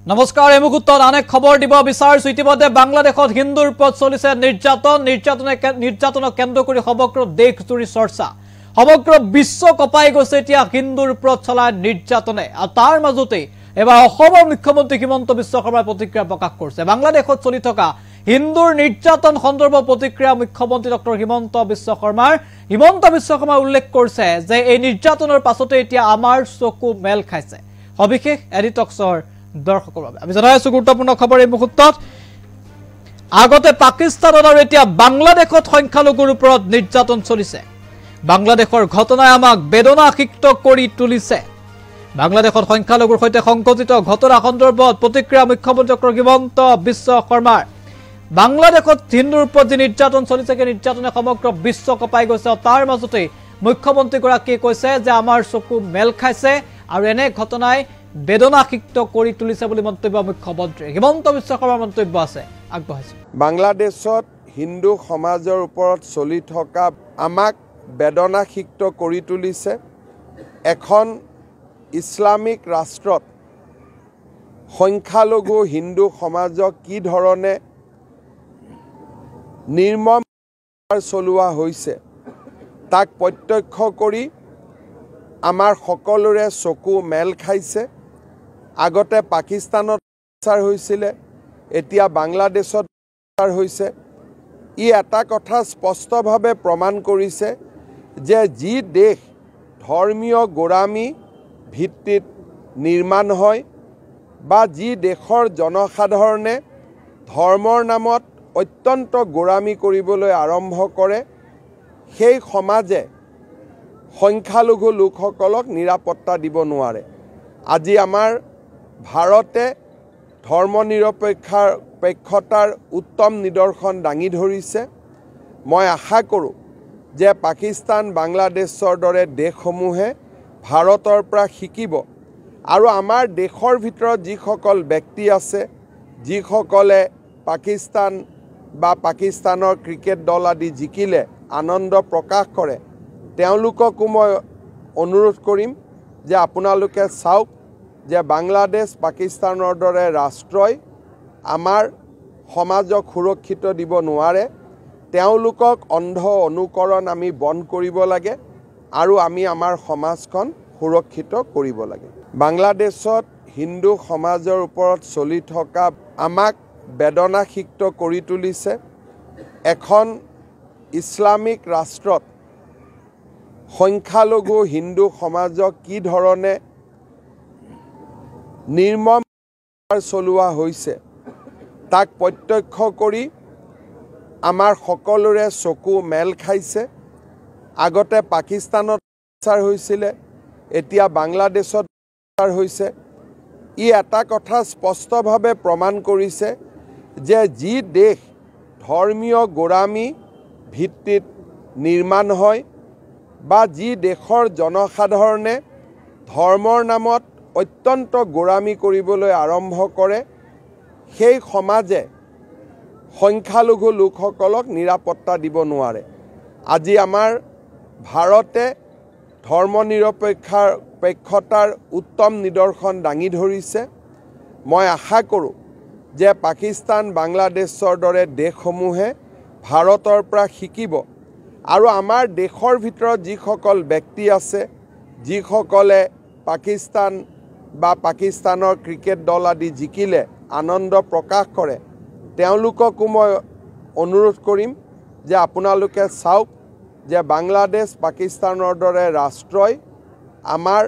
নমস্কাৰ এই মুহূৰ্তত অনেক খবৰ দিব বিচাৰিছো ইতিমধ্যে বাংলাদেশত হিন্দুৰ ওপৰত চলিছে নিৰ্যাতনক কেন্দ্ৰ কৰি সমগ্ৰ দেশ জুৰি চৰ্চা সমগ্ৰ বিশ্ব কপাই গৈছে এতিয়া হিন্দুৰ ওপৰত চলা নিৰ্যাতনে আৰু তাৰ মাজতে এবাৰ অসমৰ মুখ্যমন্ত্ৰী হিমন্ত বিশ্ব শৰ্মাৰ প্ৰতিক্ৰিয়া প্ৰকাশ কৰিছে বাংলাদেশত চলি থকা হিন্দুৰ নিৰ্যাতন সন্দৰ্ভত প্ৰতিক্ৰিয়া মুখ্যমন্ত্ৰী ডক্টৰ হিমন্ত বিশ্ব শৰ্মা উল্লেখ কৰিছে যে এই নিৰ্যাতনৰ পাছতে এতিয়া আমাৰ চকু মেল খাইছে সবিশেষ এডিটক্সৰ দৰ্শকৰ বাবে আমি জনাই আছো গুৰুত্বপূৰ্ণ খবৰ এই মুহূৰ্তত আগতে পাকিস্তানত আৰু এতিয়া বাংলাদেশত সংখ্যালঘুৰ ওপৰত নিৰ্যাতন চলিছে বাংলাদেশৰ ঘটনাই আমাক বেদনাসিক্ত কৰি তুলিছে বাংলাদেশত সংখ্যালঘুৰ সৈতে সংঘটিত ঘটনা সন্দৰ্ভত প্ৰতিক্ৰিয়া মুখ্যমন্ত্ৰী ডক্টৰ হিমন্ত বিশ্ব শৰ্মাৰ বাংলাদেশত হিন্দুৰ ওপৰত যে নিৰ্যাতন চলিছে সেই নিৰ্যাতনে সমগ্ৰ বিশ্ব কপাই গৈছে তাৰ মাজতে মুখ্যমন্ত্ৰীগৰাকীয়ে কৈছে যে আমাৰ চকু মেল খাইছে আৰু এনে ঘটনাই বেদনাসিক্ত কৰি তুলিছে বুলি মন্তব্য মুখ্যমন্ত্ৰী হিমন্ত বিশ্ব শৰ্মাৰ মন্তব্য আছে আগবঢ়াইছে বাংলাদেশত হিন্দু সমাজৰ ওপৰত চলি থকা আমাক বেদনাসিক্ত কৰি তুলিছে এখন ইছলামিক ৰাষ্ট্ৰত সংখ্যালঘু হিন্দু সমাজক কি ধৰণে নিৰ্মম চলোৱা হৈছে তাক প্ৰত্যক্ষ কৰি আমাৰ সকলোৰে চকু মেল খাইছে আগতে পাকিস্তানত হৈছিল এতিয়া বাংলাদেশত হৈছে ই এটা কথা স্পষ্টভাৱে প্ৰমাণ কৰিছে যে যি দেশ ধৰ্মীয় গোৰামী ভিত্তিত নিৰ্মাণ হয় বা যি দেশৰ জনসাধাৰণে ধৰ্মৰ নামত অত্যন্ত গোৰামী কৰিবলৈ আৰম্ভ কৰে সেই সমাজে সংখ্যালঘু লোকসকলক নিৰাপত্তা দিব নোৱাৰে আজি আমাৰ ভাৰতে ধৰ্মনিৰপেক্ষতাৰ উত্তম নিদৰ্শন দাঙি ধৰিছে মই আশা কৰোঁ যে পাকিস্তান বাংলাদেশৰ দৰে দেশসমূহে ভাৰতৰ পৰা শিকিব আৰু আমাৰ দেশৰ ভিতৰত যিসকল ব্যক্তি আছে যিসকলে পাকিস্তান বা পাকিস্তানৰ ক্ৰিকেট দল আদি জিকিলে আনন্দ প্ৰকাশ কৰে তেওঁলোককো মই অনুৰোধ কৰিম যে আপোনালোকে চাওক যে বাংলাদেশ পাকিস্তানৰ দৰে ৰাষ্ট্ৰই আমাৰ সমাজক সুৰক্ষিত দিব নোৱাৰে তেওঁলোকক অন্ধ অনুকৰণ আমি বন্ধ কৰিব লাগে আৰু আমি আমাৰ সমাজখন সুৰক্ষিত কৰিব লাগে বাংলাদেশত হিন্দু সমাজৰ ওপৰত চলি থকা আমাক বেদনাসিক্ত কৰি তুলিছে এখন ইছলামিক ৰাষ্ট্ৰত সংখ্যালঘু হিন্দু সমাজক কি ধৰণে নিৰ্মম চলোৱা হৈছে তাক প্ৰত্যক্ষ কৰি আমাৰ সকলোৰে চকু মেল খাইছে আগতে পাকিস্তানত হৈছিল এতিয়া বাংলাদেশত হৈছে ই এটা কথা স্পষ্টভাৱে প্ৰমাণ কৰিছে যে যি দেশ ধৰ্মীয় গোৰামী ভিত্তিত নিৰ্মাণ হয় বা যি দেশৰ জনসাধাৰণে ধৰ্মৰ নামত অত্যন্ত গোৰামী কৰিবলৈ আৰম্ভ কৰে সেই সমাজে সংখ্যালঘু লোকসকলক নিৰাপত্তা দিব নোৱাৰে আজি আমাৰ ভাৰতে ধৰ্মনিৰপেক্ষতাৰ উত্তম নিদৰ্শন দাঙি ধৰিছে মই আশা কৰোঁ যে পাকিস্তান বাংলাদেশৰ দৰে দেশসমূহে ভাৰতৰ পৰা শিকিব আৰু আমাৰ দেশৰ ভিতৰত যিসকল ব্যক্তি আছে যিসকলে পাকিস্তান বা পাকিস্তানৰ ক্ৰিকেট দল আদি জিকিলে আনন্দ প্ৰকাশ কৰে তেওঁলোককো মই অনুৰোধ কৰিম যে আপোনালোকে চাওক যে বাংলাদেশ পাকিস্তানৰ দৰে ৰাষ্ট্ৰই আমাৰ